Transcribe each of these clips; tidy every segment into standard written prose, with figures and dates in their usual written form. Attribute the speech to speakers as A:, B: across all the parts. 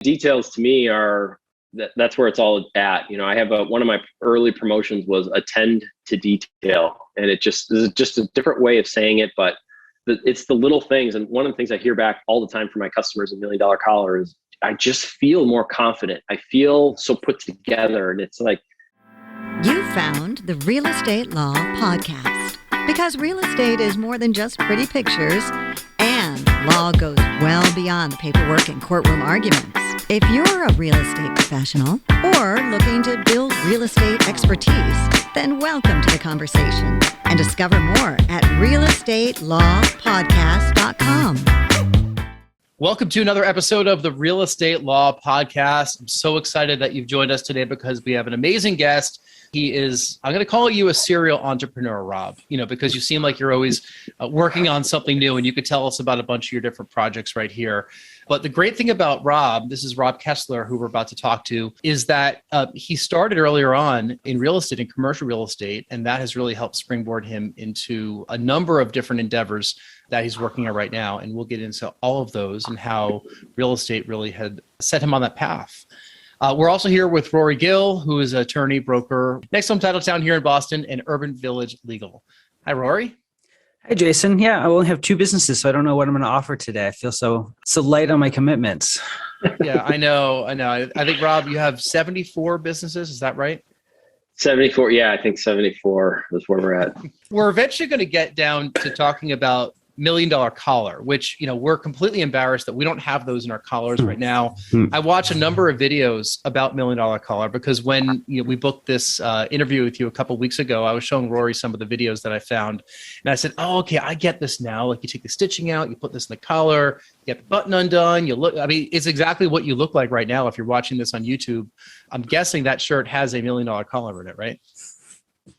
A: Details to me are that's where it's all at. I have one of my early promotions was attend to detail, and it just is just a different way of saying it, but it's the little things. And one of the things I hear back all the time from my customers in $1 Million Collar is I just feel more confident. I feel so put together, and it's like,
B: you found the Real Estate Law Podcast, because real estate is more than just pretty pictures, and law goes well beyond the paperwork and courtroom arguments. If you're a real estate professional or looking to build real estate expertise, then welcome to the conversation and discover more at realestatelawpodcast.com.
C: Welcome to another episode of the Real Estate Law Podcast. I'm so excited that you've joined us today because we have an amazing guest. He is, I'm going to call you a serial entrepreneur, Rob, because you seem like you're always working on something new, and you could tell us about a bunch of your different projects right here. But the great thing about Rob, this is Rob Kessler, who we're about to talk to, is that he started earlier on in real estate and commercial real estate, and that has really helped springboard him into a number of different endeavors that he's working on right now. And we'll get into all of those and how real estate really had set him on that path. We're also here with Rory Gill, who is an attorney, broker, next to Untitled Town here in Boston, and Urban Village Legal. Hi, Rory.
D: Hi, Jason. Yeah, I only have two businesses, so I don't know what I'm going to offer today. I feel so light on my commitments.
C: Yeah, I know. I think, Rob, you have 74 businesses. Is that right?
A: 74. Yeah, I think 74 is where we're at.
C: We're eventually going to get down to talking about $1 Million Collar, which, we're completely embarrassed that we don't have those in our collars right now. I watch a number of videos about $1 Million Collar because when we booked this interview with you a couple of weeks ago, I was showing Rory some of the videos that I found. And I said, oh, okay, I get this now. Like, you take the stitching out, you put this in the collar, you get the button undone. It's exactly what you look like right now. If you're watching this on YouTube, I'm guessing that shirt has $1 Million Collar in it, right?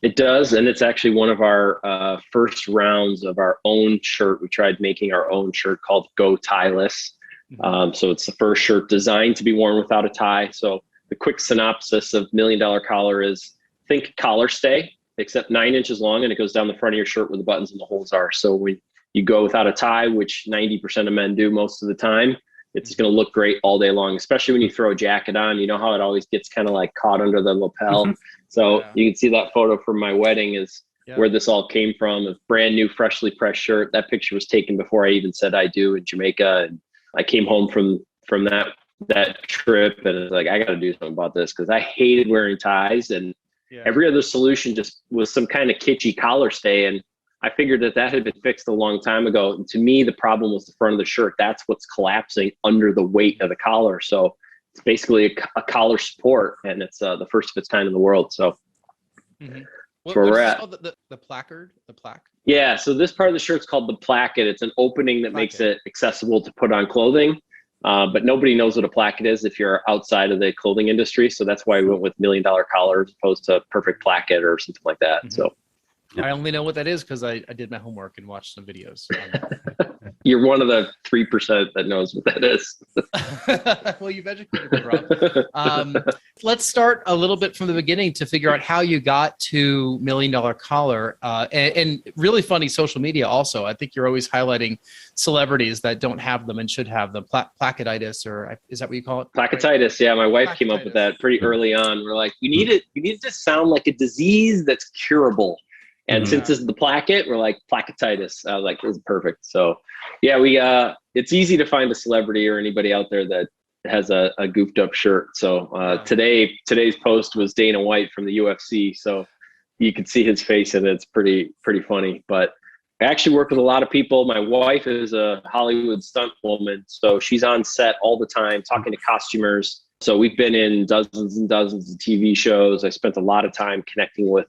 A: It does, and it's actually one of our first rounds of our own shirt. We tried making our own shirt called Go Tieless. So it's the first shirt designed to be worn without a tie. So the quick synopsis of $1 Million Collar is, think collar stay, except 9 inches long, and it goes down the front of your shirt where the buttons and the holes are. So when you go without a tie, which 90% of men do most of the time, it's going to look great all day long, especially when you throw a jacket on. You know how it always gets kind of like caught under the lapel. So you can see that photo from my wedding is where this all came from. A brand new, freshly pressed shirt. That picture was taken before I even said I do in Jamaica. And I came home from that trip, and it's like, I got to do something about this because I hated wearing ties, and every other solution just was some kind of kitschy collar stay. And I figured that had been fixed a long time ago. And to me, the problem was the front of the shirt. That's what's collapsing under the weight of the collar. So it's basically a collar support, and it's the first of its kind in the world. So that's where we're at.
C: The placard, the plaque?
A: Yeah, so this part of the shirt's called the placket. It's an opening that makes it accessible to put on clothing. But nobody knows what a placket is if you're outside of the clothing industry. So that's why we went with $1 Million Collar as opposed to perfect placket or something like that. So
C: I only know what that is because I did my homework and watched some videos.
A: You're one of the 3% that knows what that is.
C: Well, you've educated me, Rob. Let's start a little bit from the beginning to figure out how you got to $1 Million Collar. And really funny social media also. I think you're always highlighting celebrities that don't have them and should have them. Placketitis, or is that what you call it?
A: Placketitis. Yeah, my wife came up with that pretty early on. We're like, you need it to sound like a disease that's curable. And since this is the placket, we're like, placketitis. I was like, this is perfect. So yeah, it's easy to find a celebrity or anybody out there that has a goofed up shirt. So today's post was Dana White from the UFC. So you could see his face, and it's pretty funny. But I actually work with a lot of people. My wife is a Hollywood stunt woman. So she's on set all the time talking to costumers. So we've been in dozens and dozens of TV shows. I spent a lot of time connecting with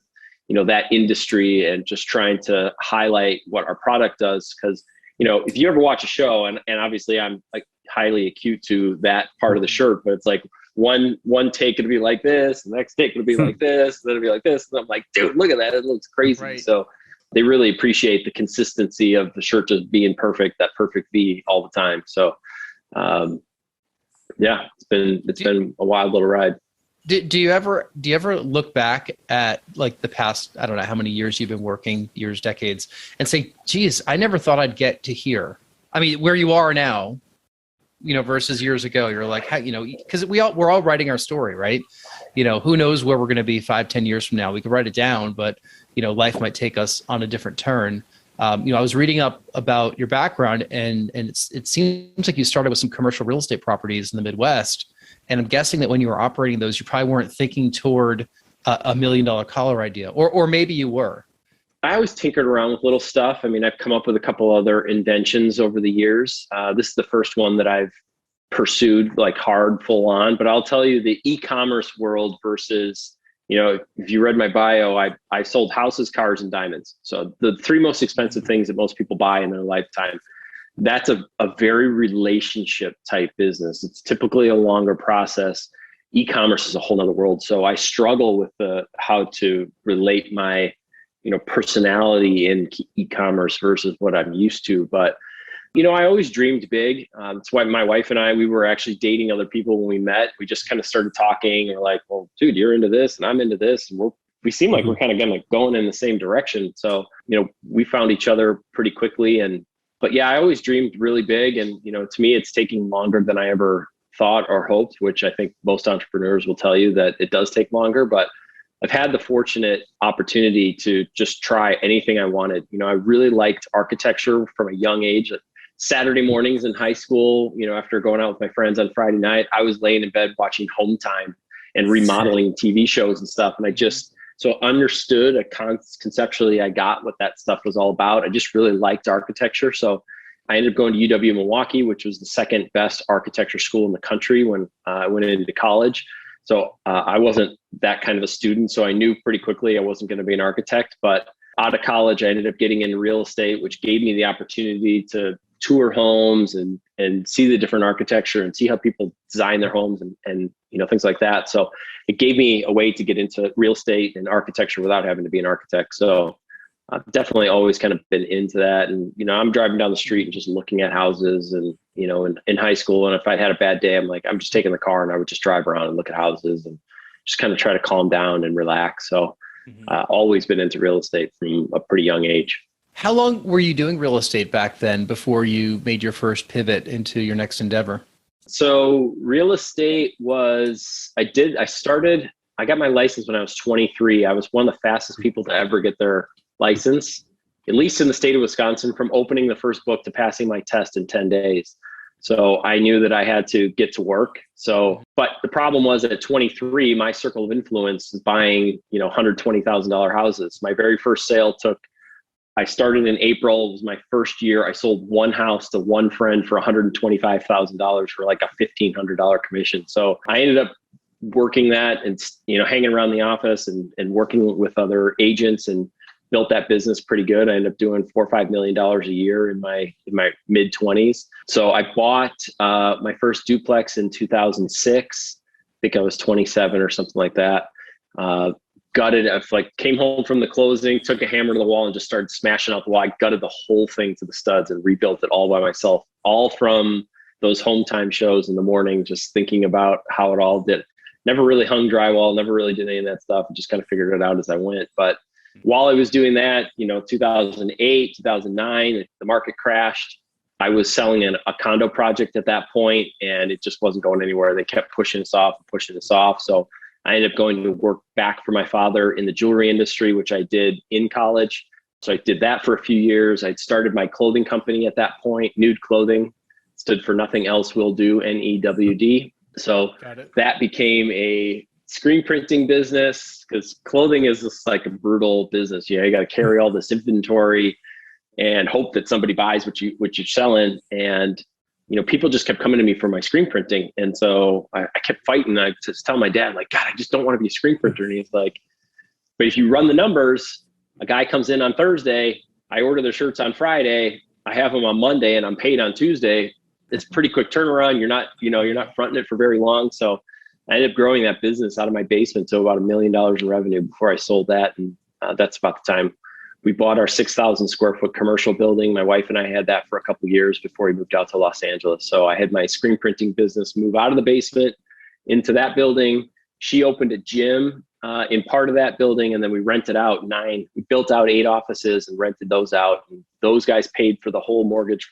A: that industry and just trying to highlight what our product does. Because, if you ever watch a show, and obviously I'm like highly acute to that part of the shirt, but it's like one take it'll be like this, the next take it'll be like this, then it'll be like this. And I'm like, dude, look at that. It looks crazy. Right. So they really appreciate the consistency of the shirt just being perfect, that perfect V all the time. So it's been a wild little ride.
C: Do you ever look back at like the past, I don't know how many years you've been working, decades, and say, geez, I never thought I'd get to here. I mean, where you are now, versus years ago? You're like, how, because we're all writing our story, right? Who knows where we're going to be 5-10 years from now? We could write it down, but life might take us on a different turn. I was reading up about your background, and it seems like you started with some commercial real estate properties in the Midwest. And I'm guessing that when you were operating those, you probably weren't thinking toward a $1 million collar idea, or maybe you were.
A: I always tinkered around with little stuff. I mean, I've come up with a couple other inventions over the years. This is the first one that I've pursued like hard, full on. But I'll tell you, the e-commerce world versus, if you read my bio, I sold houses, cars, and diamonds. So the 3 most expensive things that most people buy in their lifetime. That's a very relationship type business. It's typically a longer process. E-commerce is a whole nother world. So I struggle with how to relate my, personality in e-commerce versus what I'm used to. But, I always dreamed big. That's why my wife and I, we were actually dating other people when we met. We just kind of started talking. And we're like, well, dude, you're into this and I'm into this. And we seem like we're kind of going in the same direction. So, we found each other pretty quickly. But yeah, I always dreamed really big. And, to me, it's taking longer than I ever thought or hoped, which I think most entrepreneurs will tell you that it does take longer. But I've had the fortunate opportunity to just try anything I wanted. I really liked architecture from a young age. Saturday mornings in high school, after going out with my friends on Friday night, I was laying in bed watching Home Time and remodeling TV shows and stuff. And I just so understood conceptually, I got what that stuff was all about. I just really liked architecture. So I ended up going to UW Milwaukee, which was the second best architecture school in the country when I went into college. So I wasn't that kind of a student. So I knew pretty quickly I wasn't going to be an architect. But out of college, I ended up getting into real estate, which gave me the opportunity to tour homes and see the different architecture and see how people design their homes and things like that. So it gave me a way to get into real estate and architecture without having to be an architect. So I've definitely always kind of been into that. And, I'm driving down the street and just looking at houses and, in high school. And if I had a bad day, I'm just taking the car and I would just drive around and look at houses and just kind of try to calm down and relax. So always been into real estate from a pretty young age.
C: How long were you doing real estate back then before you made your first pivot into your next endeavor?
A: So real estate I got my license when I was 23. I was one of the fastest people to ever get their license, at least in the state of Wisconsin, from opening the first book to passing my test in 10 days. So I knew that I had to get to work. But the problem was that at 23, my circle of influence is buying, $120,000 houses. My very first sale I started in April. It was my first year. I sold one house to one friend for $125,000 for like a $1,500 commission. So I ended up working that and, hanging around the office and working with other agents and built that business pretty good. I ended up doing $4 or $5 million a year in my mid 20s. So I bought my first duplex in 2006. I think I was 27 or something like that. Gutted. I came home from the closing, took a hammer to the wall and just started smashing out the wall. I gutted the whole thing to the studs and rebuilt it all by myself, all from those Home Time shows in the morning, just thinking about how it all did. Never really hung drywall, never really did any of that stuff. Just kind of figured it out as I went. But while I was doing that, 2008, 2009, the market crashed. I was selling a condo project at that point and it just wasn't going anywhere. They kept pushing us off. So I ended up going to work back for my father in the jewelry industry, which I did in college. So I did that for a few years. I started my clothing company at that point, Nude Clothing, stood for Nothing Else Will Do, NEWD. So that became a screen printing business because clothing is just like a brutal business. You got to carry all this inventory and hope that somebody buys what you're selling. And people just kept coming to me for my screen printing. And so I kept fighting. I just tell my dad, God, I just don't want to be a screen printer. And he's like, but if you run the numbers, a guy comes in on Thursday, I order their shirts on Friday, I have them on Monday and I'm paid on Tuesday. It's pretty quick turnaround. You're not fronting it for very long. So I ended up growing that business out of my basement to about $1 million in revenue before I sold that. And that's about the time we bought our 6,000 square foot commercial building. My wife and I had that for a couple of years before we moved out to Los Angeles. So I had my screen printing business move out of the basement into that building. She opened a gym in part of that building. And then we rented out we built out 8 offices and rented those out. And those guys paid for the whole mortgage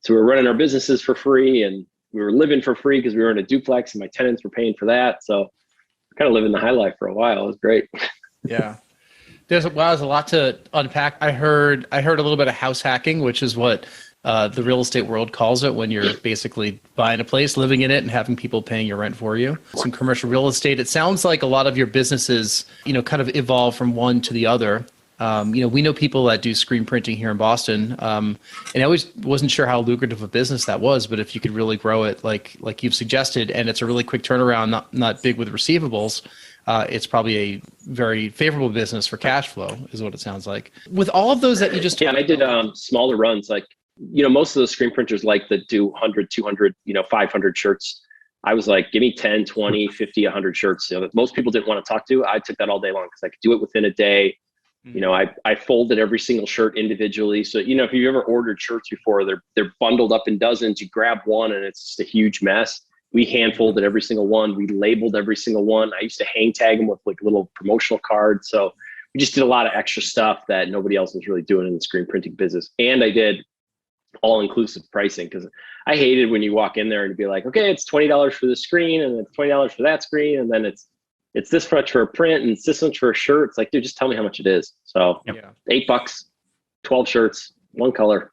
A: so we were running our businesses for free. And we were living for free because we were in a duplex and my tenants were paying for that. So kind of living the high life for a while. It was great.
C: Yeah. There's a lot to unpack. I heard a little bit of house hacking, which is what the real estate world calls it, when you're basically buying a place, living in it, and having people paying your rent for you. Some commercial real estate. It sounds like a lot of your businesses, kind of evolve from one to the other. We know people that do screen printing here in Boston, and I always wasn't sure how lucrative a business that was, but if you could really grow it like you've suggested, and it's a really quick turnaround, not big with receivables, it's probably a very favorable business for cash flow, is what it sounds like. With all of those that you just...
A: Yeah, and I did smaller runs. Like, most of those screen printers that do 100, 200, 500 shirts. I was like, give me 10, 20, 50, 100 shirts. That most people didn't want to talk to. I took that all day long because I could do it within a day. I folded every single shirt individually. So, if you've ever ordered shirts before, they're bundled up in dozens. You grab one and it's just a huge mess. We hand folded every single one. We labeled every single one. I used to hang tag them with little promotional cards. So we just did a lot of extra stuff that nobody else was really doing in the screen printing business. And I did all-inclusive pricing, because I hated when you walk in there and be like, okay, it's $20 for the screen and it's $20 for that screen. And then it's this much for a print and it's this much for a shirt. It's like, dude, just tell me how much it is. So $8, 12 shirts, one color,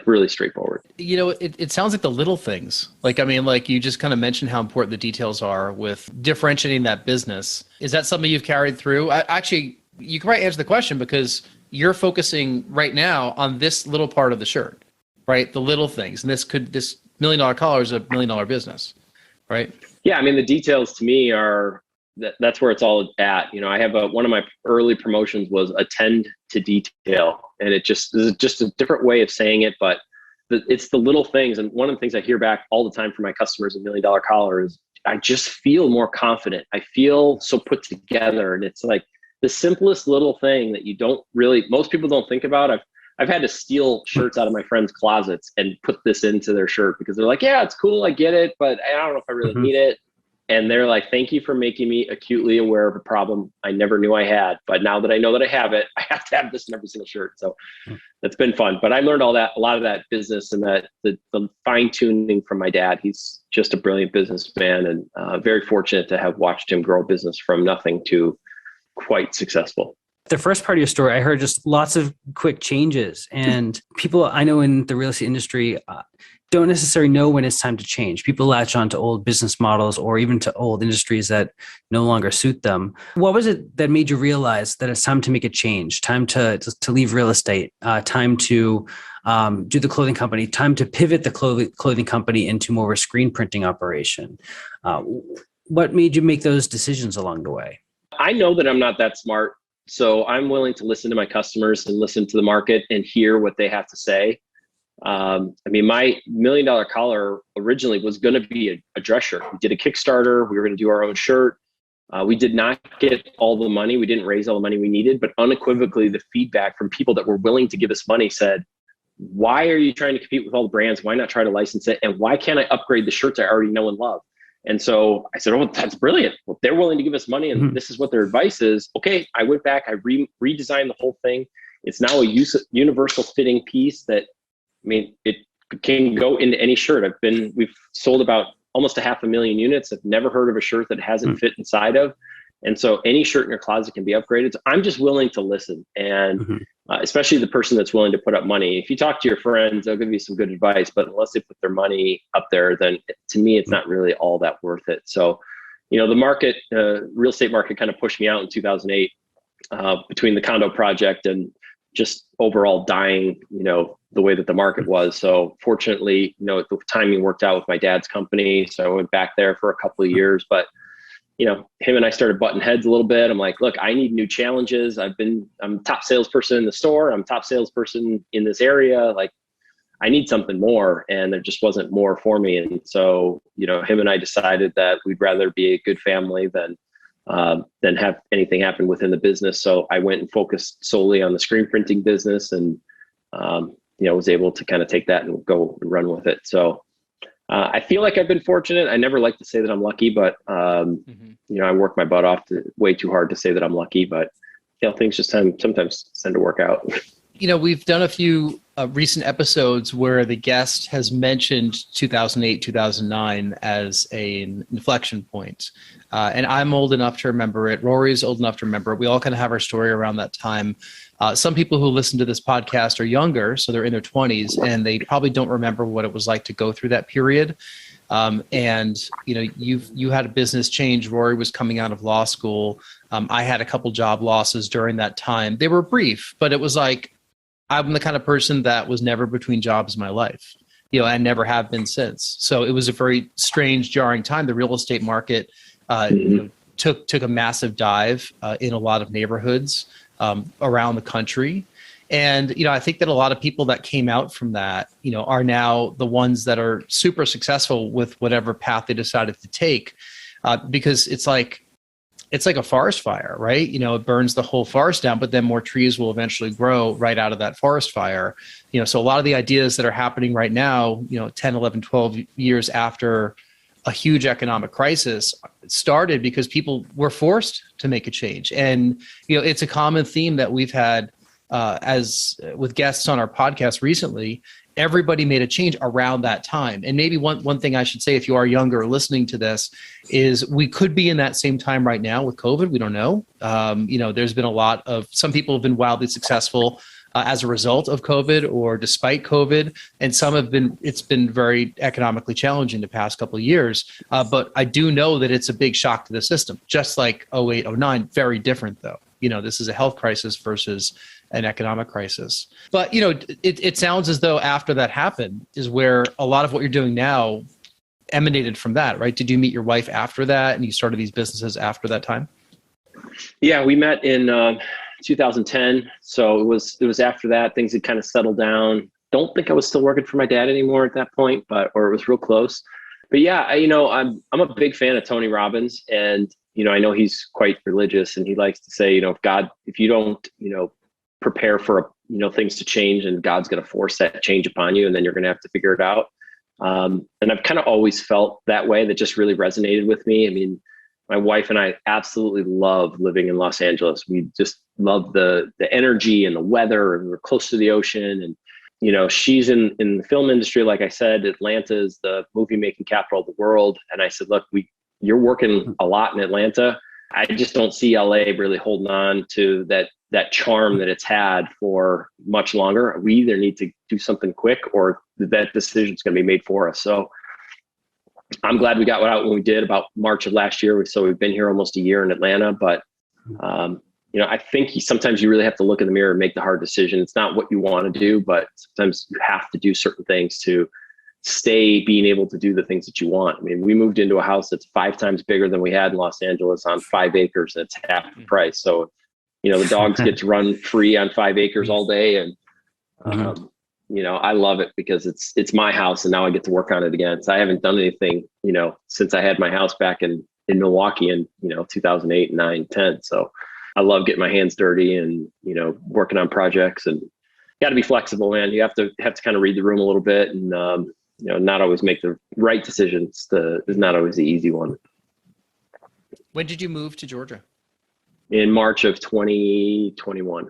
A: really straightforward.
C: It sounds like the little things. You just kind of mentioned how important the details are with differentiating that business. Is that something you've carried through? Actually, you can probably answer the question, because you're focusing right now on this little part of the shirt, right? The little things. And this $1 million collar is $1 million business, right?
A: Yeah. I mean, the details to me are, that's where it's all at. I have one of my early promotions was attend to detail, and this is just a different way of saying it, but it's the little things. And one of the things I hear back all the time from my customers in $1 Million Collar is, I just feel more confident. I feel so put together. And it's like the simplest little thing that most people don't think about. I've had to steal shirts out of my friends' closets and put this into their shirt because they're like, yeah, it's cool, I get it, but I don't know if I really need it. And they're like, thank you for making me acutely aware of a problem I never knew I had. But now that I know that I have it, I have to have this in every single shirt. So that's been fun. But I learned a lot of that business and that the fine tuning from my dad. He's just a brilliant businessman, and very fortunate to have watched him grow a business from nothing to quite successful.
D: The first part of your story, I heard just lots of quick changes, and people I know in the real estate industry don't necessarily know when it's time to change. People latch on to old business models or even to old industries that no longer suit them. What was it that made you realize that it's time to make a change, time to leave real estate, time to do the clothing company, time to pivot the clothing company into more of a screen printing operation? What made you make those decisions along the way?
A: I know that I'm not that smart, so I'm willing to listen to my customers and listen to the market and hear what they have to say. My $1 Million Collar originally was going to be a dress shirt. We did a Kickstarter. We were going to do our own shirt. We did not get all the money. We didn't raise all the money we needed, but unequivocally, the feedback from people that were willing to give us money said, why are you trying to compete with all the brands? Why not try to license it? And why can't I upgrade the shirts I already know and love? And so I said, oh, that's brilliant. Well, they're willing to give us money and this is what their advice is. Okay. I went back, I redesigned the whole thing. It's now a universal fitting piece that, it can go into any shirt. We've sold about almost 500,000 units. I've never heard of a shirt that hasn't fit inside of. And so any shirt in your closet can be upgraded. So I'm just willing to listen. And especially the person that's willing to put up money. If you talk to your friends, they'll give you some good advice, but unless they put their money up there, then to me, it's not really all that worth it. So, the market, real estate market kind of pushed me out in 2008 between the condo project and just overall dying, the way that the market was. So fortunately, the timing worked out with my dad's company. So I went back there for a couple of years, but him and I started butting heads a little bit. I'm like, look, I need new challenges. I'm top salesperson in the store. I'm top salesperson in this area. Like, I need something more. And there just wasn't more for me. And so, him and I decided that we'd rather be a good family than have anything happen within the business. So I went and focused solely on the screen printing business and, was able to kind of take that and go and run with it. So I feel like I've been fortunate. I never like to say that I'm lucky, but, I work my butt off way too hard to say that I'm lucky, but things just sometimes tend to work out.
C: We've done a few recent episodes where the guest has mentioned 2008, 2009 as an inflection point. And I'm old enough to remember it. Rory's old enough to remember it. We all kind of have our story around that time. Some people who listen to this podcast are younger, so they're in their 20s, and they probably don't remember what it was like to go through that period. And you had a business change. Rory was coming out of law school. I had a couple job losses during that time. They were brief, but it was like, I'm the kind of person that was never between jobs in my life, and never have been since. So it was a very strange, jarring time. The real estate market took a massive dive in a lot of neighborhoods around the country. And, I think that a lot of people that came out from that, are now the ones that are super successful with whatever path they decided to take, because it's like a forest fire, right? It burns the whole forest down, but then more trees will eventually grow right out of that forest fire. So a lot of the ideas that are happening right now, 10, 11, 12 years after a huge economic crisis started because people were forced to make a change. And, it's a common theme that we've had as with guests on our podcast recently. Everybody made a change around that time. And maybe one thing I should say, if you are younger listening to this, is we could be in that same time right now with COVID. We don't know. There's been some people have been wildly successful as a result of COVID or despite COVID. And some it's been very economically challenging the past couple of years. But I do know that it's a big shock to the system, just like 08, 09, very different though. This is a health crisis versus an economic crisis. But, it sounds as though after that happened is where a lot of what you're doing now emanated from that, right? Did you meet your wife after that and you started these businesses after that time?
A: Yeah, we met in 2010. So it was after that, things had kind of settled down. Don't think I was still working for my dad anymore at that point, or it was real close. But yeah, I'm a big fan of Tony Robbins, and, I know he's quite religious, and he likes to say, if you don't, prepare for, things to change, and God's going to force that change upon you, and then you're going to have to figure it out. And I've kind of always felt that way. That just really resonated with me. I mean, my wife and I absolutely love living in Los Angeles. We just love the energy and the weather, and we're close to the ocean. And, she's in the film industry. Like I said, Atlanta is the movie making capital of the world. And I said, look, you're working a lot in Atlanta. I just don't see LA really holding on to that charm that it's had for much longer. We either need to do something quick, or that decision's going to be made for us. So I'm glad we got out when we did, about March of last year. So we've been here almost a year in Atlanta, but I think sometimes you really have to look in the mirror and make the hard decision. It's not what you want to do, but sometimes you have to do certain things to stay being able to do the things that you want. I mean, we moved into a house that's 5 times bigger than we had in Los Angeles on 5 acres. And it's half the price. So, the dogs get to run free on 5 acres all day. And, I love it because it's my house, and now I get to work on it again. So I haven't done anything, since I had my house back in Milwaukee in, 2008, 9, 10. So I love getting my hands dirty and, working on projects, and got to be flexible, man. You have to kind of read the room a little bit, and, not always make the right decisions. Is not always the easy one.
C: When did you move to Georgia?
A: In March of 2021.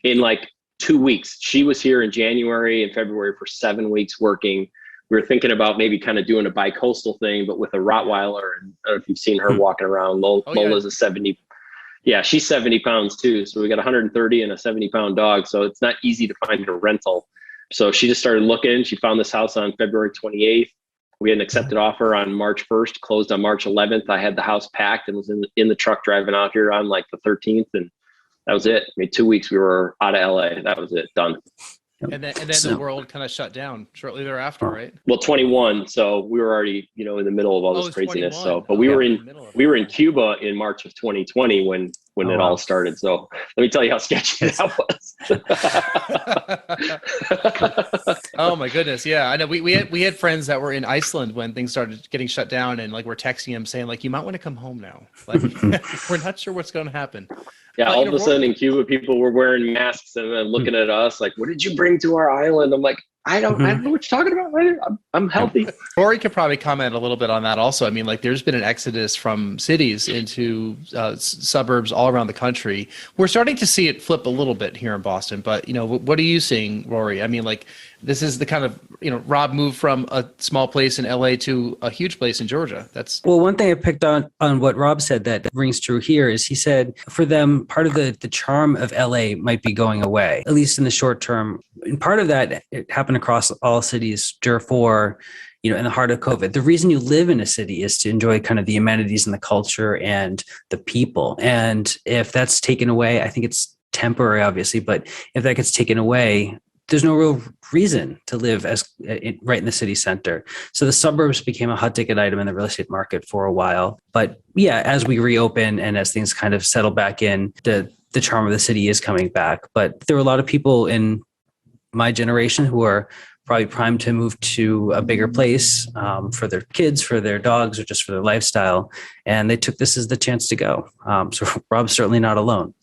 A: In like 2 weeks. She was here in January and February for 7 weeks working. We were thinking about maybe kind of doing a bi-coastal thing, but with a Rottweiler. And I don't know if you've seen her walking around. Lola's a 70. Yeah, she's 70 pounds too. So we got 130 and a 70-pound dog. So it's not easy to find a rental. So she just started looking. She found this house on February 28th. We had an accepted offer on March 1st, closed on March 11th. I had the house packed and was in the truck driving out here on like the 13th. And that was it. I mean, 2 weeks we were out of LA. That was it. Done.
C: And then the world kind of shut down shortly thereafter, right?
A: Well, 21. So we were already, in the middle of all this craziness. 21. So, but we were in Cuba in March of 2020 when it all started. So let me tell you how sketchy that
C: was. Oh my goodness. Yeah. I know we had friends that were in Iceland when things started getting shut down, and like we're texting them saying like, you might want to come home now. Like we're not sure what's going to happen.
A: Yeah, all of a sudden in Cuba, people were wearing masks and then looking at us like, what did you bring to our island? I'm like, I don't know what you're talking about. I'm healthy.
C: Rory could probably comment a little bit on that also. I mean, like there's been an exodus from cities into suburbs all around the country. We're starting to see it flip a little bit here in Boston, but what are you seeing, Rory? I mean, like this is the kind of, Rob moved from a small place in LA to a huge place in Georgia.
D: Well, one thing I picked on what Rob said that rings true here is he said for them, part of the charm of LA might be going away, at least in the short term. And part of that, it happened across all cities before, in the heart of COVID. The reason you live in a city is to enjoy kind of the amenities and the culture and the people. And if that's taken away, I think it's temporary, obviously, but if that gets taken away, there's no real reason to live right in the city center. So the suburbs became a hot ticket item in the real estate market for a while. But yeah, as we reopen and as things kind of settle back in, the charm of the city is coming back. But there were a lot of people in my generation who are probably primed to move to a bigger place for their kids, for their dogs, or just for their lifestyle. And they took this as the chance to go. So Rob's certainly not alone.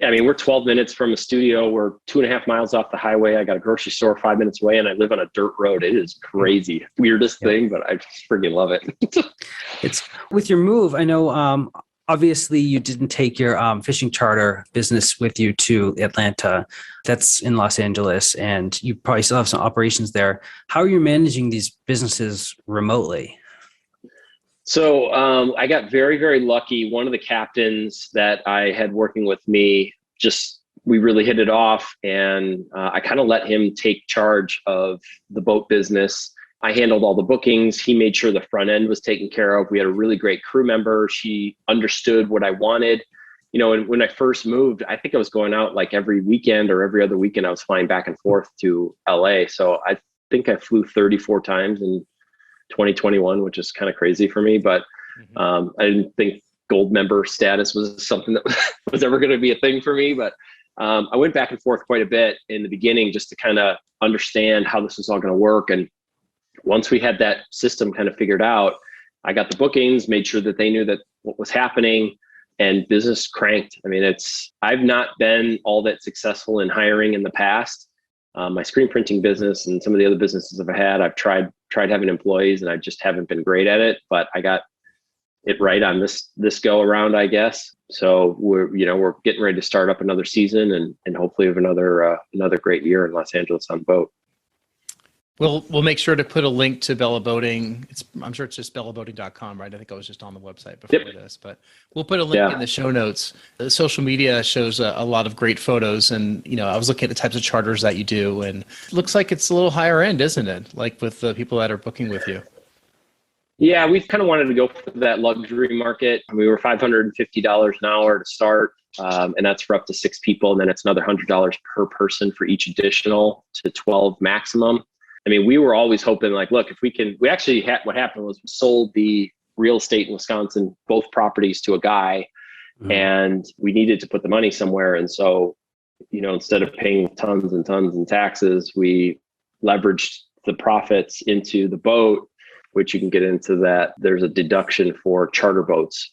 A: Yeah, I mean, we're 12 minutes from a studio. We're 2.5 miles off the highway. I got a grocery store 5 minutes away, and I live on a dirt road. It is crazy. Weirdest thing, but I just freaking love it.
D: It's with your move. I know, obviously, you didn't take your fishing charter business with you to Atlanta. That's in Los Angeles, and you probably still have some operations there. How are you managing these businesses remotely?
A: So I got very, very lucky. One of the captains that I had working with me, we really hit it off, and I kind of let him take charge of the boat business. I handled all the bookings. He made sure the front end was taken care of. We had a really great crew member. She understood what I wanted. And when I first moved, I think I was going out like every weekend or every other weekend. I was flying back and forth to LA. So I think I flew 34 times in 2021, which is kind of crazy for me. But I didn't think gold member status was something that was ever going to be a thing for me. But I went back and forth quite a bit in the beginning just to kind of understand how this was all going to work. And once we had that system kind of figured out, I got the bookings, made sure that they knew that what was happening, and business cranked. I mean, I've not been all that successful in hiring in the past. My screen printing business and some of the other businesses I've had, I've tried having employees, and I just haven't been great at it, but I got it right on this go around, I guess. So we're getting ready to start up another season and hopefully have another great year in Los Angeles on boat.
C: We'll make sure to put a link to Bella Boating. I'm sure it's just bellaboating.com, right? I think I was just on the website before this, but we'll put a link in the show notes. The social media shows a lot of great photos, and I was looking at the types of charters that you do, and it looks like it's a little higher end, isn't it? Like with the people that are booking with you.
A: Yeah, we've kind of wanted to go for that luxury market. We were $550 an hour to start, and that's for up to 6 people, and then it's another $100 per person for each additional to 12 maximum. I mean, we were always hoping like, look, if we what happened was we sold the real estate in Wisconsin, both properties to a guy, and we needed to put the money somewhere. And so, instead of paying tons and tons in taxes, we leveraged the profits into the boat, which you can get into that. There's a deduction for charter boats.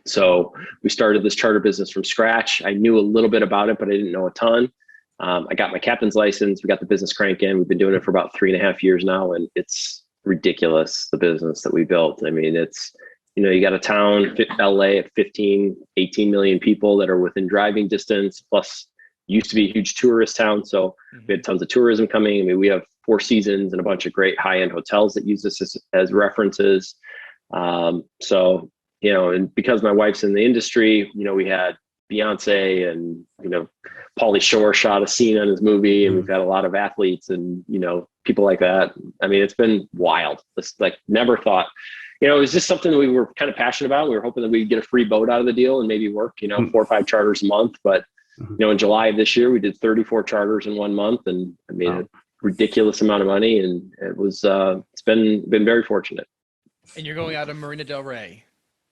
A: So we started this charter business from scratch. I knew a little bit about it, but I didn't know a ton. I got my captain's license. We got the business cranking. We've been doing it for about 3.5 years now, and it's ridiculous, the business that we built. I mean, it's, you got a town, LA, of 15, 18 million people that are within driving distance, plus used to be a huge tourist town. So we had tons of tourism coming. I mean, we have 4 Seasons and a bunch of great high-end hotels that use this as references. So, and because my wife's in the industry, we had Beyonce and, Pauly Shore shot a scene on his movie, and we've had a lot of athletes and, people like that. I mean, it's been wild. It's like never thought, it was just something that we were kind of passionate about. We were hoping that we'd get a free boat out of the deal and maybe work, 4 or 5 charters a month. But, in July of this year, we did 34 charters in 1 month, and I made a ridiculous amount of money, and it was, it's been very fortunate.
C: And you're going out of Marina Del Ray,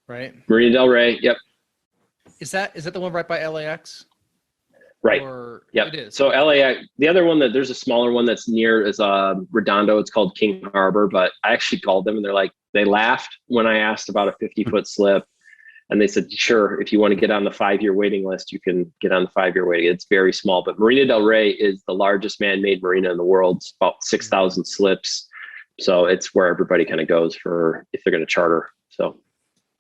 C: right?
A: Marina Del Ray. Yep.
C: Is that the one right by LAX?
A: Right. Yep.
C: It is.
A: So LAX, the other one there's a smaller one that's near is Redondo. It's called King Harbor, but I actually called them and they laughed when I asked about a 50-foot slip. And they said, sure, if you want to get on the 5-year waiting list, you can get on the 5-year waiting. It's very small, but Marina Del Ray is the largest man-made marina in the world. It's about 6,000 slips. So it's where everybody kind of goes for if they're going to charter. So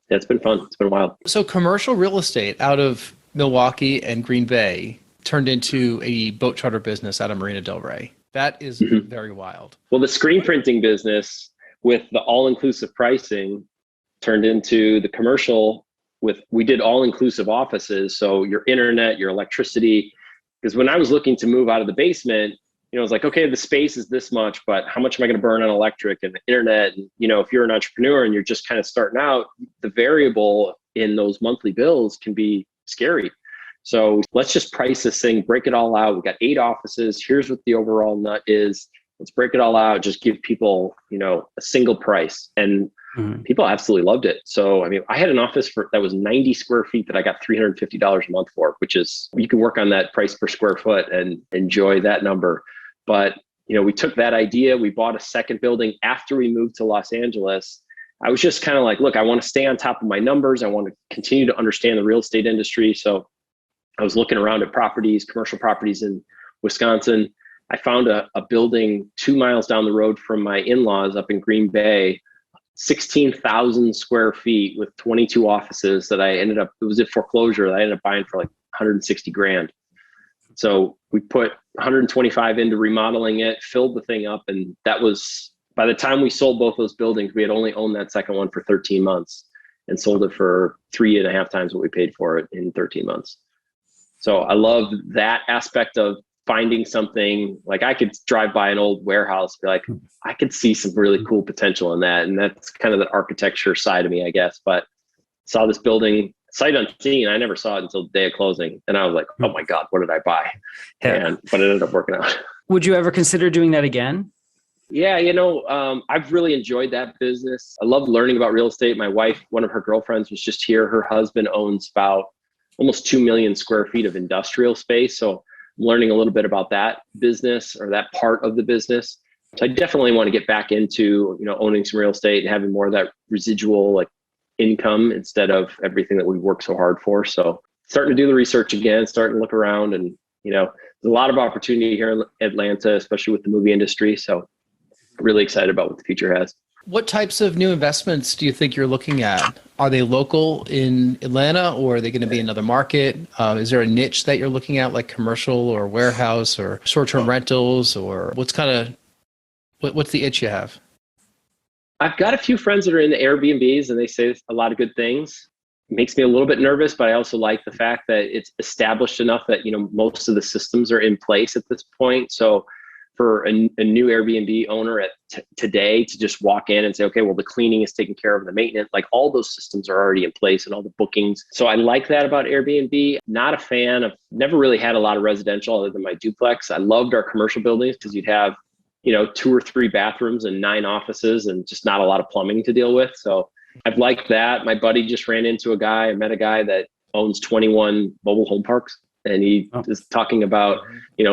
A: yeah, it's been fun. It's been wild.
C: So commercial real estate out of Milwaukee and Green Bay turned into a boat charter business out of Marina Del Ray. That is very wild.
A: Well, the screen printing business with the all-inclusive pricing turned into the commercial we did all-inclusive offices. So your internet, your electricity, because when I was looking to move out of the basement, I was like, okay, the space is this much, but how much am I going to burn on electric and the internet? And, if you're an entrepreneur and you're just kind of starting out, the variable in those monthly bills can be scary. So let's just price this thing, break it all out. We've got 8 offices. Here's what the overall nut is. Let's break it all out. Just give people, a single price. And people absolutely loved it. So, I had an office that was 90 square feet that I got $350 a month for, which is, you can work on that price per square foot and enjoy that number. But, we took that idea, we bought a second building after we moved to Los Angeles. I was just kind of like, look, I want to stay on top of my numbers. I want to continue to understand the real estate industry. So I was looking around at properties, commercial properties in Wisconsin. I found a building 2 miles down the road from my in-laws up in Green Bay, 16,000 square feet with 22 offices that it was a foreclosure that I ended up buying for like 160 grand. So we put 125 into remodeling it, filled the thing up. And that was, by the time we sold both those buildings, we had only owned that second one for 13 months and sold it for 3.5 times what we paid for it in 13 months. So I love that aspect of finding something. Like I could drive by an old warehouse, be like, I could see some really cool potential in that. And that's kind of the architecture side of me, I guess. But saw this building sight unseen. I never saw it until the day of closing. And I was like, oh my God, what did I buy? But it ended up working out.
D: Would you ever consider doing that again?
A: Yeah, I've really enjoyed that business. I love learning about real estate. My wife, one of her girlfriends was just here. Her husband owns about almost 2 million square feet of industrial space. So I'm learning a little bit about that business or that part of the business. So I definitely want to get back into, owning some real estate and having more of that residual like income instead of everything that we work so hard for. So starting to do the research again, starting to look around, and, there's a lot of opportunity here in Atlanta, especially with the movie industry. So really excited about what the future has.
C: What types of new investments do you think you're looking at? Are they local in Atlanta, or are they going to be another market? Is there a niche that you're looking at, like commercial or warehouse or short-term rentals, or what's the itch you have?
A: I've got a few friends that are in the Airbnbs and they say a lot of good things. It makes me a little bit nervous, but I also like the fact that it's established enough that, most of the systems are in place at this point. So for a new Airbnb owner today to just walk in and say, okay, well, the cleaning is taken care of, the maintenance, like all those systems are already in place and all the bookings. So I like that about Airbnb. Not a fan of, never really had a lot of residential other than my duplex. I loved our commercial buildings because you'd have, 2 or 3 bathrooms and 9 offices and just not a lot of plumbing to deal with. So I've liked that. My buddy just ran into I met a guy that owns 21 mobile home parks. And he is talking about,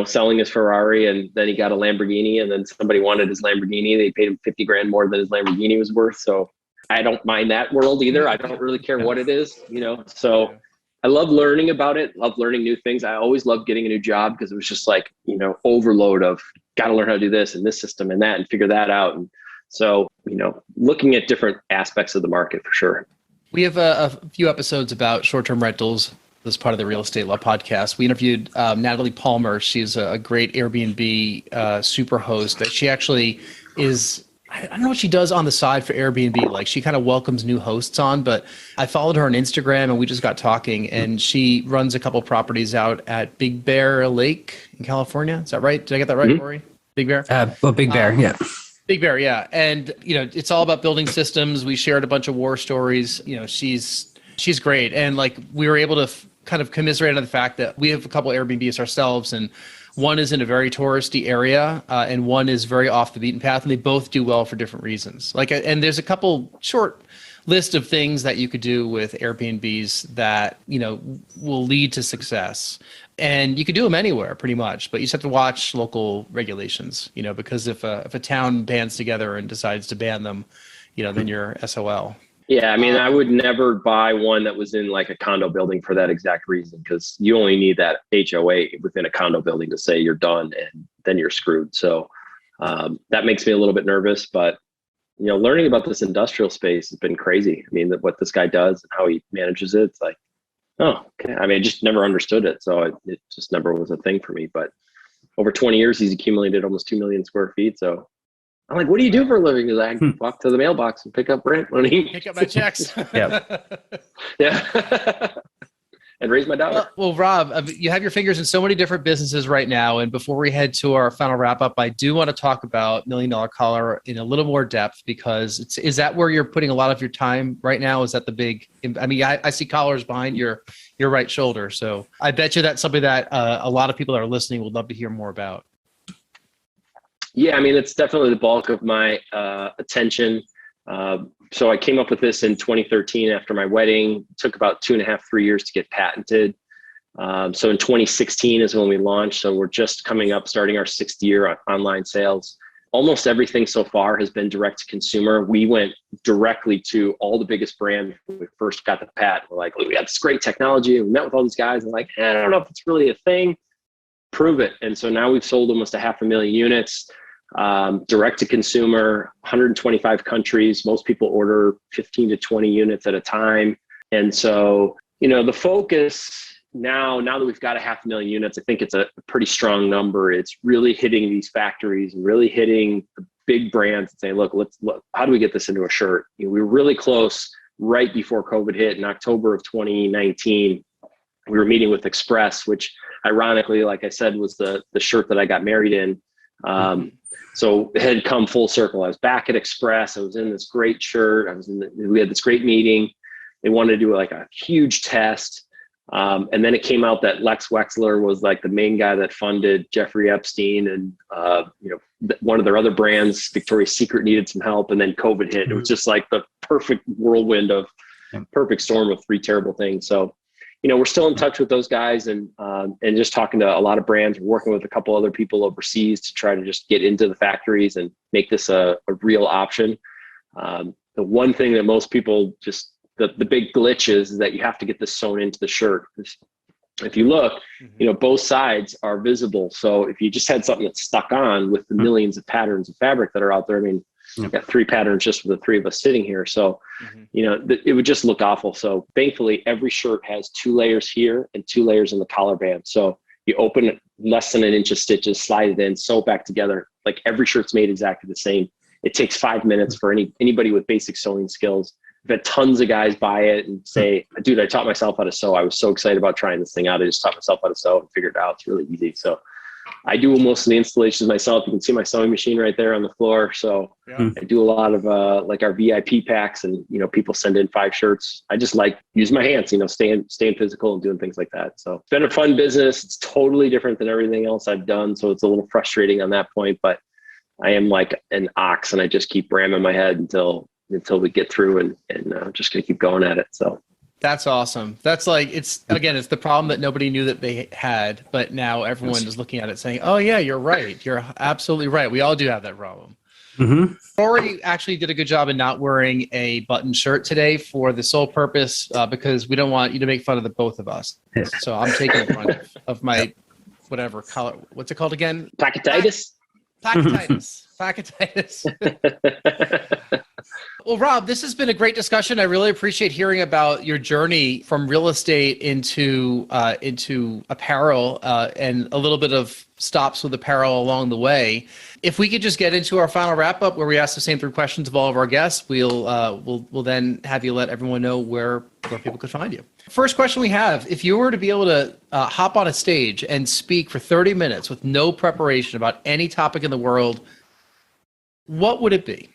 A: selling his Ferrari, and then he got a Lamborghini, and then somebody wanted his Lamborghini. They paid him 50 grand more than his Lamborghini was worth. So I don't mind that world either. I don't really care what it is, so I love learning about it, love learning new things. I always loved getting a new job because it was just like, overload of got to learn how to do this and this system and that and figure that out. And so, looking at different aspects of the market for sure.
C: We have a few episodes about short-term rentals. This part of the Real Estate Law podcast. We interviewed Natalie Palmer. She's a great Airbnb super host. That she actually is, I don't know what she does on the side for Airbnb. Like she kind of welcomes new hosts on, but I followed her on Instagram and we just got talking, and she runs a couple properties out at Big Bear Lake in California. Is that right? Did I get that right, Rory? Big Bear?
D: Big Bear, yeah.
C: Big Bear, yeah. And, it's all about building systems. We shared a bunch of war stories. She's great. And like we were able to kind of commiserate on the fact that we have a couple Airbnbs ourselves, and one is in a very touristy area and one is very off the beaten path, and they both do well for different reasons. And there's a couple short list of things that you could do with Airbnbs that, will lead to success. And you could do them anywhere pretty much, but you just have to watch local regulations, because if a town bands together and decides to ban them, then you're SOL.
A: Yeah, I mean, I would never buy one that was in like a condo building for that exact reason, because you only need that HOA within a condo building to say you're done, and then you're screwed. So that makes me a little bit nervous, but learning about this industrial space has been crazy. I mean, what this guy does and how he manages it, it's like, oh, okay. I mean, I just never understood it. So it just never was a thing for me. But over 20 years, he's accumulated almost 2 million square feet. So I'm like, what do you do for a living? Because I walk to the mailbox and pick up rent money.
C: Pick up my checks.
A: Yeah. And raise my daughter.
C: Well, Rob, you have your fingers in so many different businesses right now. And before we head to our final wrap up, I do want to talk about $1 Million Collar in a little more depth, because is that where you're putting a lot of your time right now? Is that the big, I mean, I see collars behind your right shoulder. So I bet you that's something that a lot of people that are listening would love to hear more about.
A: Yeah, I mean, it's definitely the bulk of my attention. So I came up with this in 2013 after my wedding. It took about 2.5, 3 years to get patented. So in 2016 is when we launched. So we're just coming up, starting our 6th year on online sales. Almost everything so far has been direct to consumer. We went directly to all the biggest brands when we first got the patent. We're like, we got this great technology. And we met with all these guys and like, I don't know if it's really a thing. Prove it. And so now we've sold almost 500,000 units. Direct to consumer, 125 countries. Most people order 15 to 20 units at a time. And so, the focus now that we've got 500,000 units, I think it's a pretty strong number. It's really hitting these factories and really hitting the big brands and saying, look, how do we get this into a shirt? We were really close right before COVID hit in October of 2019. We were meeting with Express, which ironically, like I said, was the shirt that I got married in. So it had come full circle. I was back at Express. I was in this great shirt. We had this great meeting. They wanted to do like a huge test. And then it came out that Lex Wexler was like the main guy that funded Jeffrey Epstein, and one of their other brands, Victoria's Secret, needed some help. And then COVID hit. It was just like the perfect whirlwind of perfect storm of 3 terrible things. So we're still in touch with those guys and just talking to a lot of brands. We're working with a couple other people overseas to try to just get into the factories and make this a real option. The one thing that most people the big glitch is that you have to get this sewn into the shirt. If you look, both sides are visible. So if you just had something that's stuck on with the millions of patterns of fabric that are out there, I mean, I've got 3 patterns just for the 3 of us sitting here. So, it would just look awful. So thankfully, every shirt has 2 layers here and 2 layers in the collar band. So you open it less than 1 inch of stitches, slide it in, sew it back together. Like every shirt's made exactly the same. It takes 5 minutes for anybody with basic sewing skills. I've had tons of guys buy it and say, dude, I taught myself how to sew. I was so excited about trying this thing out. I just taught myself how to sew and figured it out. It's really easy. So I do most of the installations myself. You can see my sewing machine right there on the floor. So I do a lot of like our VIP packs, and people send in 5 shirts. I just like use my hands, staying physical and doing things like that. So it's been a fun business. It's totally different than everything else I've done. So it's a little frustrating on that point, but I am like an ox and I just keep ramming my head until we get through and just gonna keep going at it. So
C: that's awesome. That's like, it's the problem that nobody knew that they had, but now everyone is looking at it saying, oh yeah, you're right. You're absolutely right. We all do have that problem. Rory actually did a good job in not wearing a button shirt today for the sole purpose, because we don't want you to make fun of the both of us. So I'm taking the brunt of my whatever color. What's it called again?
A: Placketitis.
C: Placketitis. Well, Rob, this has been a great discussion. I really appreciate hearing about your journey from real estate into apparel and a little bit of stops with apparel along the way. If we could just get into our final wrap up, where we ask the same 3 questions of all of our guests, we'll then have you let everyone know where people could find you. First question we have: if you were to be able to hop on a stage and speak for 30 minutes with no preparation about any topic in the world, what would it be?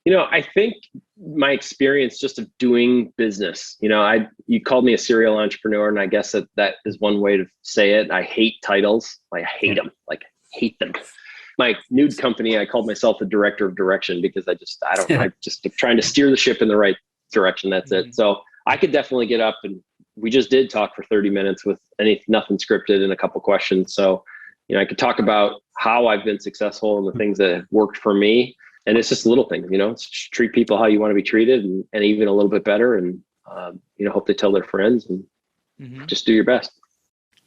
A: I think my experience just of doing business, you called me a serial entrepreneur, and I guess that is one way to say it. I hate titles. I hate them, hate them. My nude company, I called myself the director of direction, because I'm trying to steer the ship in the right direction. That's it. So I could definitely get up, and we just did talk for 30 minutes with nothing scripted and a couple questions. So, I could talk about how I've been successful and the things that have worked for me. And it's just little things, it's just treat people how you want to be treated, and even a little bit better. And, hope they tell their friends, and just do your best.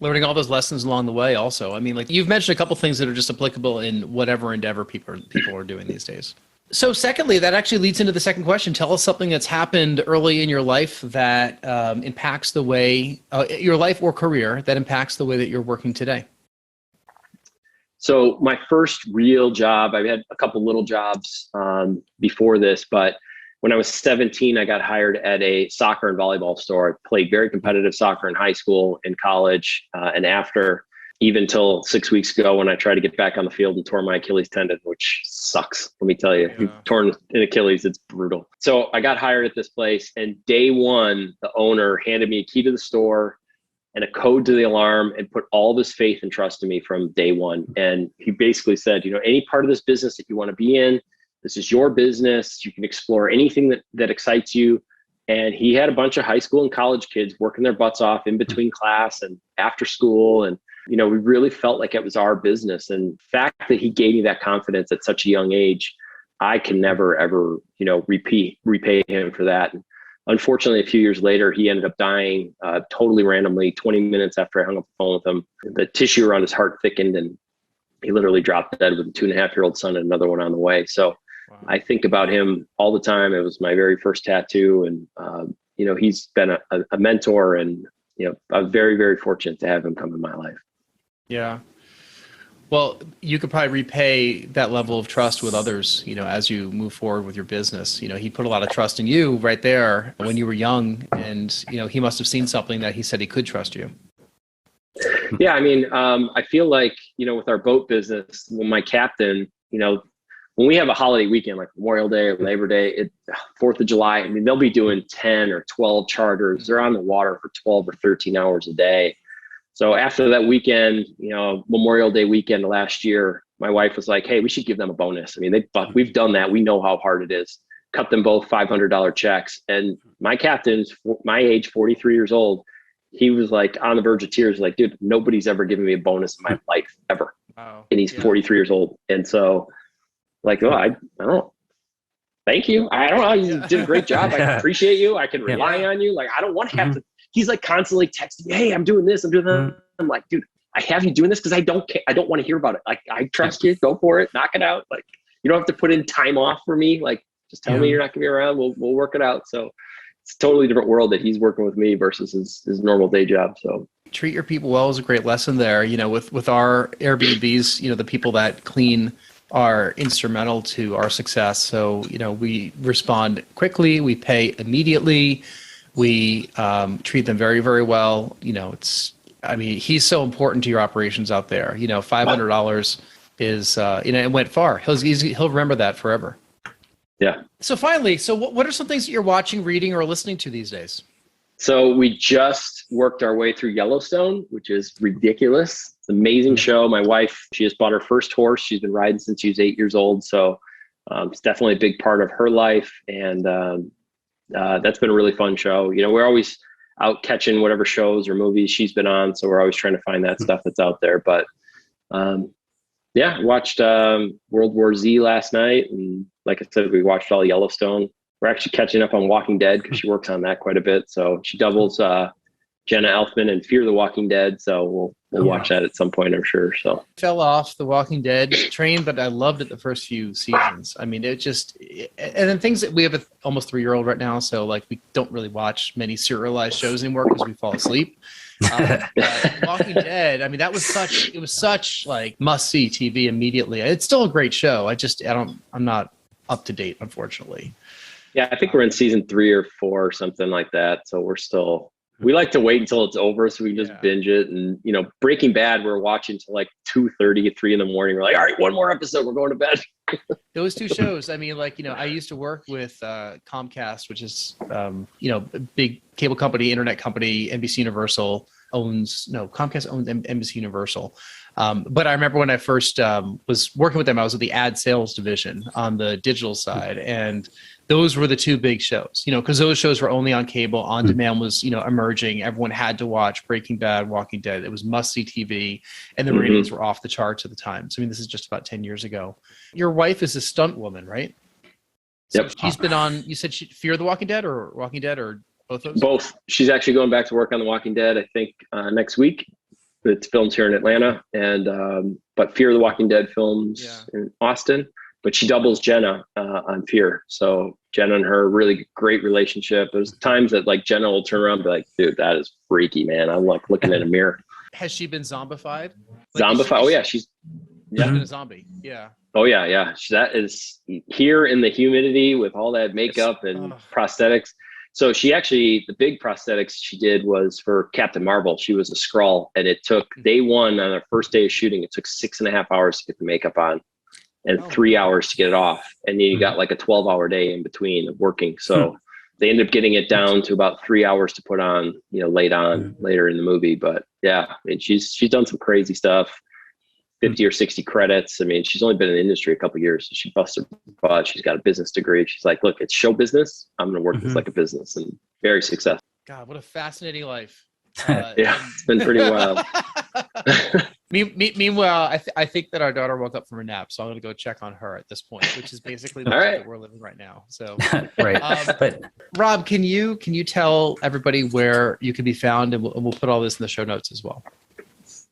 C: Learning all those lessons along the way also. I mean, like you've mentioned a couple things that are just applicable in whatever endeavor people are doing these days. So secondly, that actually leads into the second question. Tell us something that's happened early in your life that impacts the way, your life or career that impacts the way that you're working today.
A: So my first real job, I had a couple little jobs before this, but when I was 17, I got hired at a soccer and volleyball store. I played very competitive soccer in high school, in college, and after, even till 6 weeks ago when I tried to get back on the field and tore my Achilles tendon, which sucks. Let me tell you, You've torn an Achilles, it's brutal. So I got hired at this place, and day one, the owner handed me a key to the store and a code to the alarm, and put all this faith and trust in me from day one. And he basically said, any part of this business that you want to be in, this is your business. You can explore anything that excites you. And he had a bunch of high school and college kids working their butts off in between class and after school. And, we really felt like it was our business. And the fact that he gave me that confidence at such a young age, I can never, ever, repay him for that. And unfortunately, a few years later, he ended up dying totally randomly, 20 minutes after I hung up the phone with him. The tissue around his heart thickened, and he literally dropped dead with a 2.5-year-old son and another one on the way. So wow. I think about him all the time. It was my very first tattoo. And, he's been a mentor, and, I'm very, very fortunate to have him come in my life.
C: Yeah. Well, you could probably repay that level of trust with others, as you move forward with your business. He put a lot of trust in you right there when you were young, and, he must have seen something that he said he could trust you.
A: Yeah. I mean, I feel like, with our boat business, when my captain, when we have a holiday weekend, like Memorial Day or Labor Day, 4th of July, I mean, they'll be doing 10 or 12 charters. They're on the water for 12 or 13 hours a day. So after that weekend, Memorial Day weekend last year, my wife was like, hey, we should give them a bonus. I mean, we've done that. We know how hard it is. Cut them both $500 checks. And my captain's my age, 43 years old. He was like on the verge of tears, like, dude, nobody's ever given me a bonus in my life ever. Wow. And he's 43 years old. And so like, I don't know. Thank you. I don't know. You did a great job. I appreciate you. I can rely on you. Like, I don't want to have to. He's like constantly texting me, hey, I'm doing this, I'm doing that. I'm like, dude, I have you doing this because I don't care. I don't want to hear about it. Like, I trust you. Go for it. Knock it out. Like, you don't have to put in time off for me. Like, just tell me you're not gonna be around. We'll work it out. So it's a totally different world that he's working with me versus his normal day job. So
C: treat your people well is a great lesson there. With our Airbnbs, the people that clean are instrumental to our success. So, we respond quickly, we pay immediately, we treat them very, very well. He's so important to your operations out there. $500 is, it went far. He'll remember that forever.
A: Yeah.
C: So finally, what are some things that you're watching, reading, or listening to these days?
A: So we just worked our way through Yellowstone, which is ridiculous. It's an amazing show. My wife, she just bought her first horse. She's been riding since she was 8 years old. So it's definitely a big part of her life. And that's been a really fun show. We're always out catching whatever shows or movies she's been on. So we're always trying to find that stuff that's out there. But watched World War Z last night. And like I said, we watched all Yellowstone. We're actually catching up on Walking Dead because she works on that quite a bit. So she doubles Jenna Elfman and Fear the Walking Dead. So we'll watch that at some point, I'm sure. So
C: fell off the Walking Dead train, but I loved it the first few seasons. I mean, and then things that we have an almost 3-year-old right now. So like we don't really watch many serialized shows anymore because we fall asleep. Walking Dead, I mean, it was such like must-see TV immediately. It's still a great show. I'm not up to date, unfortunately.
A: Yeah, I think we're in season 3 or 4 or something like that. So we like to wait until it's over so we can just binge it. And, Breaking Bad, we're watching till like 2:30, 3 in the morning. We're like, all right, one more episode. We're going to bed.
C: Those two shows. I mean, I used to work with Comcast, which is, a big cable company, internet company, NBC Universal. Comcast owns NBC Universal. But I remember when I first was working with them, I was with the ad sales division on the digital side. And those were the two big shows, because those shows were only on cable. On demand was, emerging. Everyone had to watch Breaking Bad, Walking Dead. It was must-see TV, and the ratings were off the charts at the time. So, this is just about 10 years ago. Your wife is a stunt woman, right? So
A: Yep.
C: she's been on, you said Fear the Walking Dead or both of those?
A: Both. She's actually going back to work on The Walking Dead, I think, next week. It's filmed here in Atlanta, and but Fear the Walking Dead films in Austin. But she doubles Jenna on Fear. So Jenna and her really great relationship. There's times that like Jenna will turn around and be like, dude, that is freaky, man. I'm like looking in a mirror.
C: Has she been zombified?
A: Zombified? Oh yeah, she's
C: been a zombie. Yeah.
A: Oh yeah. That is here in the humidity with all that makeup and prosthetics. So she actually, the big prosthetics she did was for Captain Marvel. She was a Skrull, and it took day one on her first day of shooting. It took 6.5 hours to get the makeup on. And 3 hours to get it off. And then you got like a 12-hour day in between of working. So they ended up getting it down to about 3 hours to put on, later in the movie. But yeah, she's done some crazy stuff, 50 or 60 credits. She's only been in the industry a couple of years. So she busted her butt. She's got a business degree. She's like, look, it's show business. I'm going to work this like a business, and very successful.
C: God, what a fascinating life.
A: Yeah, it's been pretty wild.
C: Meanwhile, I think that our daughter woke up from a nap, so I'm going to go check on her at this point, which is basically the life that we're living right now. So,
D: right. But
C: Rob, can you tell everybody where you can be found, and we'll put all this in the show notes as well.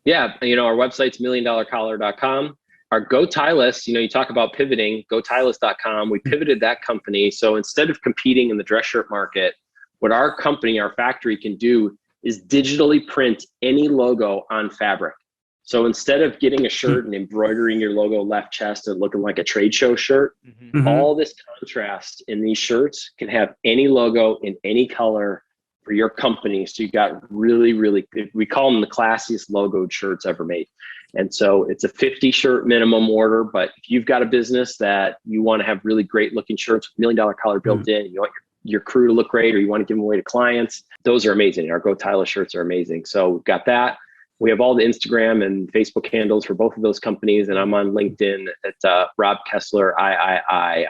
A: Yeah, our website's milliondollarcollar.com. Our Go Tieless, you talk about pivoting, gotieless.com. We pivoted that company. So instead of competing in the dress shirt market, what our company, our factory can do is digitally print any logo on fabric. So instead of getting a shirt and embroidering your logo left chest and looking like a trade show shirt, all this contrast in these shirts can have any logo in any color for your company. So you got really, really, we call them the classiest logoed shirts ever made. And so it's a 50 shirt minimum order, but if you've got a business that you want to have really great looking shirts with $1 million collar built in, you want your crew to look great, or you want to give them away to clients, those are amazing. Our Go Tieless shirts are amazing. So we've got that. We have all the Instagram and Facebook handles for both of those companies. And I'm on LinkedIn at Rob Kessler, I'm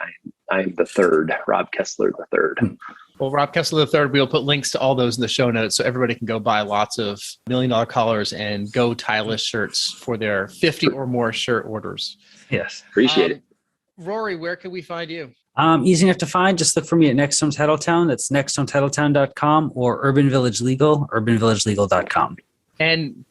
A: the third, Rob Kessler the third.
C: Well, Rob Kessler the third, we'll put links to all those in the show notes so everybody can go buy lots of $1 million collars and Go Tieless shirts for their 50 or more shirt orders.
D: Yes.
A: Appreciate it.
C: Rory, where can we find you?
D: Easy enough to find. Just look for me at Next Home Titletown. That's nexthometitletown.com or Urban Village Legal, urbanvillagelegal.com.
C: And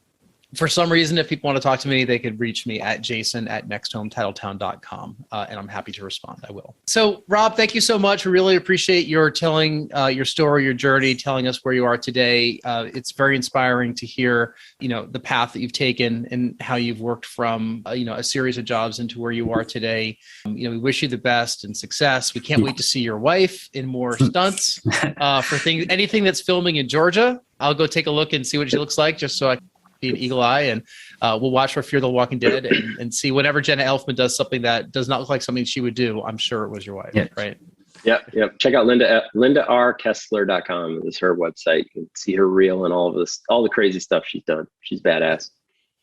C: for some reason, if people want to talk to me, they could reach me at jason@nexthometitletown.com, and I'm happy to respond. I will. So, Rob, thank you so much. We really appreciate your telling your story, your journey, telling us where you are today. It's very inspiring to hear, the path that you've taken and how you've worked from, a series of jobs into where you are today. We wish you the best and success. We can't wait to see your wife in more stunts for anything that's filming in Georgia. I'll go take a look and see what she looks like, just so I can be an eagle eye, and we'll watch for Fear the Walking Dead and see whenever Jenna Elfman does something that does not look like something she would do. I'm sure it was your wife, right?
A: Yep. Check out lindarkessler.com is her website. You can see her reel and all the crazy stuff she's done. She's badass.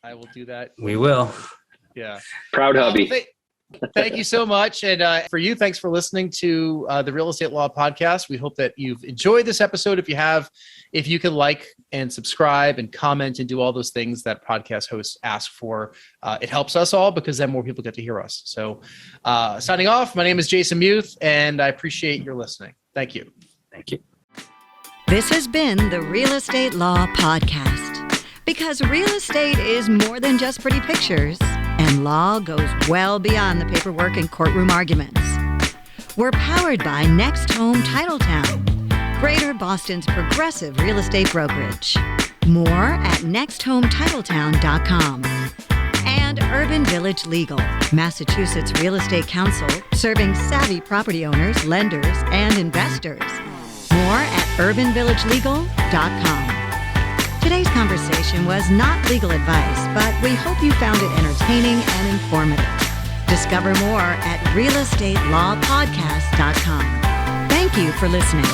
C: I will do that.
D: We will.
C: Yeah.
A: Proud hubby.
C: Thank you so much. And for you, thanks for listening to the Real Estate Law Podcast. We hope that you've enjoyed this episode. If you have, if you can like and subscribe and comment and do all those things that podcast hosts ask for, it helps us all because then more people get to hear us. So signing off, my name is Jason Muth, and I appreciate your listening. Thank you.
D: Thank you.
B: This has been the Real Estate Law Podcast. Because real estate is more than just pretty pictures, and law goes well beyond the paperwork and courtroom arguments. We're powered by Next Home Titletown, Greater Boston's progressive real estate brokerage. More at nexthometitletown.com. And Urban Village Legal, Massachusetts Real Estate Counsel, serving savvy property owners, lenders, and investors. More at urbanvillagelegal.com. Today's conversation was not legal advice, but we hope you found it entertaining and informative. Discover more at realestatelawpodcast.com. Thank you for listening.